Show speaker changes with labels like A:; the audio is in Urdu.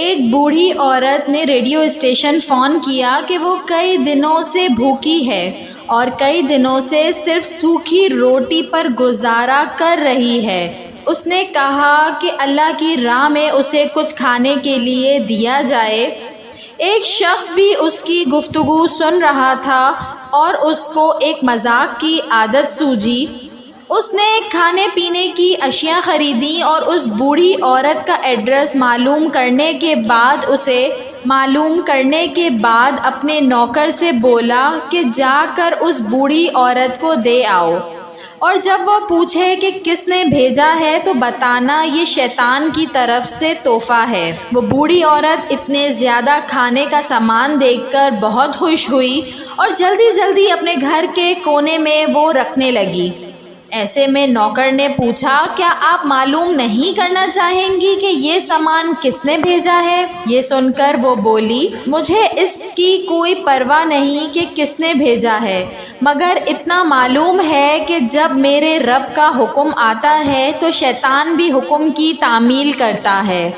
A: ایک بوڑھی عورت نے ریڈیو اسٹیشن فون کیا کہ وہ کئی دنوں سے بھوکی ہے اور کئی دنوں سے صرف سوکھی روٹی پر گزارا کر رہی ہے۔ اس نے کہا کہ اللہ کی راہ میں اسے کچھ کھانے کے لیے دیا جائے۔ ایک شخص بھی اس کی گفتگو سن رہا تھا اور اس کو ایک مذاق کی عادت سوجی۔ اس نے کھانے پینے کی اشیاء خریدیں اور اس بوڑھی عورت کا ایڈریس معلوم کرنے کے بعد اپنے نوکر سے بولا کہ جا کر اس بوڑھی عورت کو دے آؤ، اور جب وہ پوچھے کہ کس نے بھیجا ہے تو بتانا یہ شیطان کی طرف سے تحفہ ہے۔ وہ بوڑھی عورت اتنے زیادہ کھانے کا سامان دیکھ کر بہت خوش ہوئی اور جلدی جلدی اپنے گھر کے کونے میں وہ رکھنے لگی۔ ایسے میں نوکر نے پوچھا، کیا آپ معلوم نہیں کرنا چاہیں گی کہ یہ سامان کس نے بھیجا ہے؟ یہ سن کر وہ بولی، مجھے اس کی کوئی پرواہ نہیں کہ کس نے بھیجا ہے، مگر اتنا معلوم ہے کہ جب میرے رب کا حکم آتا ہے تو شیطان بھی حکم کی تعمیل کرتا ہے۔